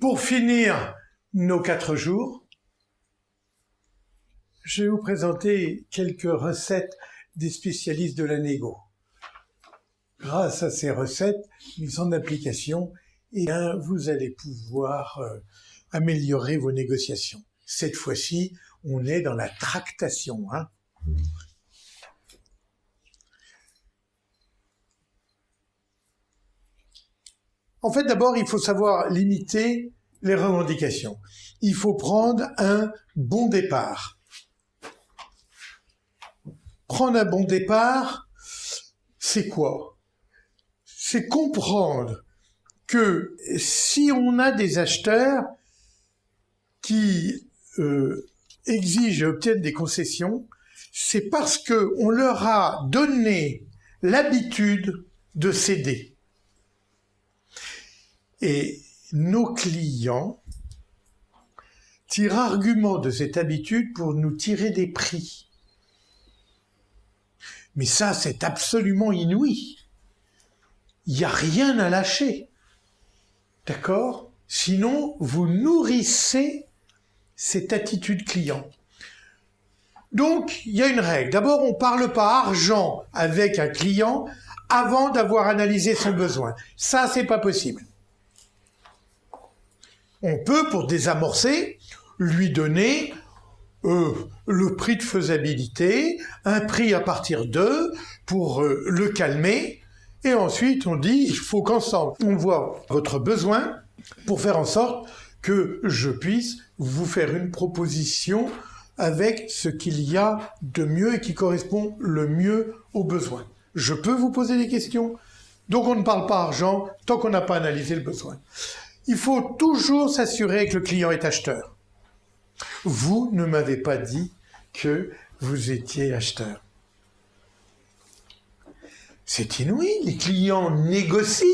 Pour finir nos 4 jours, je vais vous présenter quelques recettes des spécialistes de la négo. Grâce à ces recettes, mises en application, vous allez pouvoir améliorer vos négociations. Cette fois-ci, on est dans la tractation. En fait, d'abord, il faut savoir limiter les revendications. Il faut prendre un bon départ. Prendre un bon départ, c'est quoi? C'est comprendre que si on a des acheteurs qui exigent et obtiennent des concessions, c'est parce qu'on leur a donné l'habitude de céder. Et nos clients tirent argument de cette habitude pour nous tirer des prix. Mais ça, c'est absolument inouï. Il n'y a rien à lâcher. D'accord? Sinon, vous nourrissez cette attitude client. Donc, il y a une règle. D'abord, on ne parle pas argent avec un client avant d'avoir analysé son besoin. Ça, c'est pas possible. On peut, pour désamorcer, lui donner le prix de faisabilité, un prix à partir d'eux pour le calmer, et ensuite on dit il faut qu'ensemble on voit votre besoin pour faire en sorte que je puisse vous faire une proposition avec ce qu'il y a de mieux et qui correspond le mieux aux besoins. Je peux vous poser des questions? Donc on ne parle pas argent tant qu'on n'a pas analysé le besoin. Il faut toujours s'assurer que le client est acheteur. Vous ne m'avez pas dit que vous étiez acheteur. C'est inouï, les clients négocient,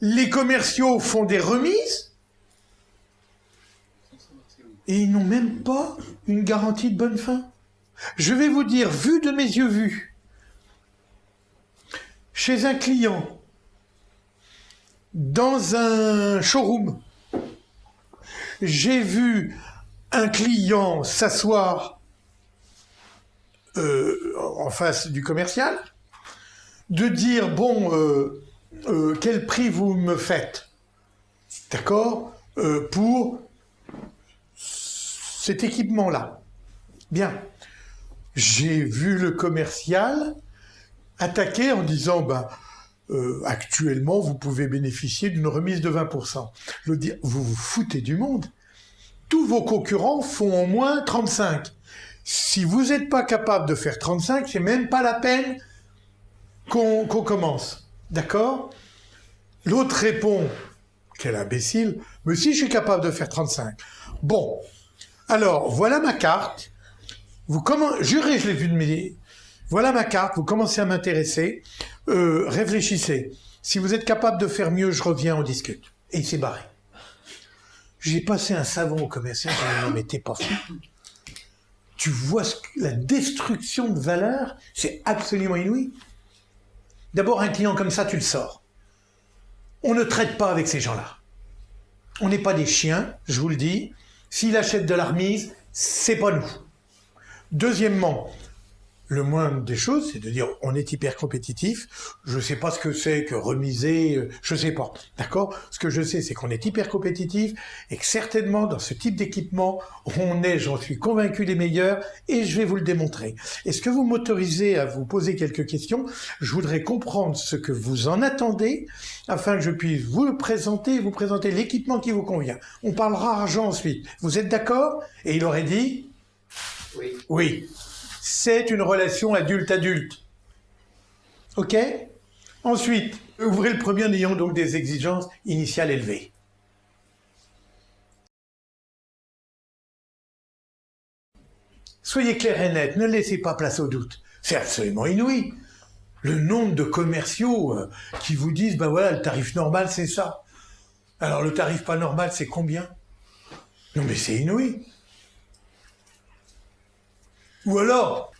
les commerciaux font des remises, et ils n'ont même pas une garantie de bonne fin. Je vais vous dire, vu de mes yeux vus, chez un client, dans un showroom, j'ai vu un client s'asseoir en face du commercial, de dire, bon, quel prix vous me faites, d'accord, pour cet équipement-là. Bien. J'ai vu le commercial attaquer en disant, actuellement, vous pouvez bénéficier d'une remise de 20%. Vous vous foutez du monde. Tous vos concurrents font au moins 35. Si vous n'êtes pas capable de faire 35, c'est même pas la peine qu'on commence. D'accord? L'autre répond, quel imbécile, mais si je suis capable de faire 35. Bon, alors, voilà ma carte. Jurez, je l'ai vu de mes... Voilà ma carte, vous commencez à m'intéresser. Réfléchissez. Si vous êtes capable de faire mieux, je reviens, on discute. Et il s'est barré. J'ai passé un savon au commercial, j'ai dit non mais t'es pas fou. Tu vois la destruction de valeur, c'est absolument inouï. D'abord, un client comme ça, tu le sors. On ne traite pas avec ces gens-là. On n'est pas des chiens, je vous le dis. S'il achète de la remise, c'est pas nous. Deuxièmement, le moindre des choses, c'est de dire on est hyper compétitif, je sais pas ce que c'est que remiser, je sais pas, d'accord? Ce que je sais, c'est qu'on est hyper compétitif et que certainement dans ce type d'équipement, on est, j'en suis convaincu, les meilleurs et je vais vous le démontrer. Est-ce que vous m'autorisez à vous poser quelques questions? Je voudrais comprendre ce que vous en attendez afin que je puisse vous présenter l'équipement qui vous convient. On parlera argent ensuite. Vous êtes d'accord? Et il aurait dit oui. Oui. C'est une relation adulte-adulte. OK? Ensuite, ouvrez le premier en ayant donc des exigences initiales élevées. Soyez clair et net, ne laissez pas place au doute. C'est absolument inouï. Le nombre de commerciaux qui vous disent, voilà, le tarif normal, c'est ça. Alors le tarif pas normal, c'est combien? Non mais c'est inouï. Ou alors,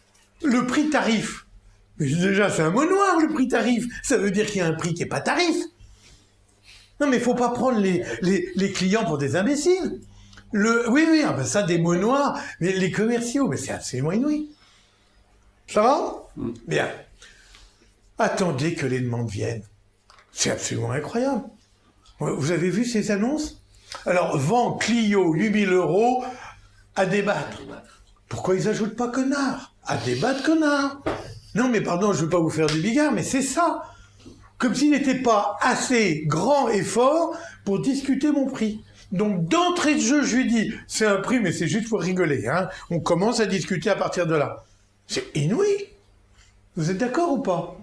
le prix tarif. Mais déjà, c'est un mot noir, le prix tarif. Ça veut dire qu'il y a un prix qui n'est pas tarif. Non, mais il ne faut pas prendre les clients pour des imbéciles. Oui, ah ben ça, des mots noirs, mais les commerciaux, mais c'est absolument inouï. Ça va? Bien. Attendez que les demandes viennent. C'est absolument incroyable. Vous avez vu ces annonces? Alors, vend Clio 8 000 € à débattre. Pourquoi ils n'ajoutent pas connard? À débattre, connard. Non, mais pardon, je ne veux pas vous faire du bigard, mais c'est ça. Comme s'il n'était pas assez grand et fort pour discuter mon prix. Donc, d'entrée de jeu, je lui dis, c'est un prix, mais c'est juste pour rigoler. Hein. On commence à discuter à partir de là. C'est inouï. Vous êtes d'accord ou pas?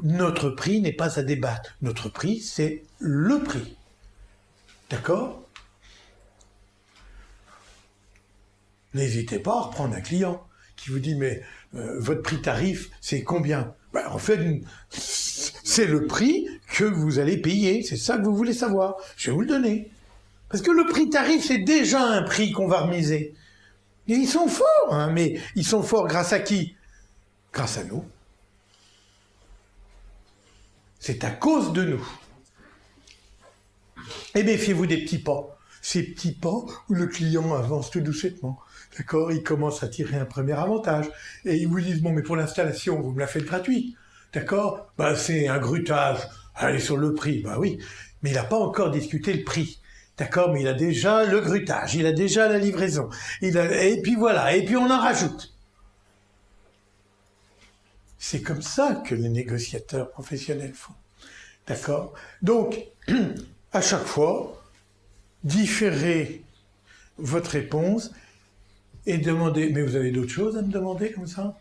Notre prix n'est pas à débattre. Notre prix, c'est le prix. D'accord? N'hésitez pas à reprendre un client qui vous dit, mais votre prix tarif, c'est combien? Ben, en fait, c'est le prix que vous allez payer. C'est ça que vous voulez savoir. Je vais vous le donner. Parce que le prix tarif, c'est déjà un prix qu'on va remiser. Et ils sont forts, hein, mais ils sont forts grâce à qui? Grâce à nous. C'est à cause de nous. Et méfiez-vous des petits pas. Ces petits pas où le client avance tout doucement. D'accord? Il commence à tirer un premier avantage. Et ils vous disent, bon, mais pour l'installation, vous me la faites gratuite. D'accord? Ben, c'est un grutage. Allez sur le prix. Ben oui. Mais il n'a pas encore discuté le prix. D'accord? Mais il a déjà le grutage. Il a déjà la livraison. Et puis voilà. Et puis on en rajoute. C'est comme ça que les négociateurs professionnels font. D'accord? Donc, à chaque fois, différez votre réponse et demandez... Mais vous avez d'autres choses à me demander comme ça?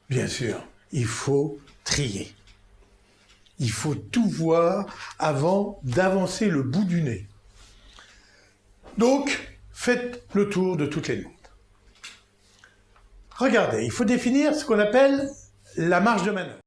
Bien sûr, il faut trier. Il faut tout voir avant d'avancer le bout du nez. Donc, faites le tour de toutes les demandes. Regardez, il faut définir ce qu'on appelle la marge de manœuvre.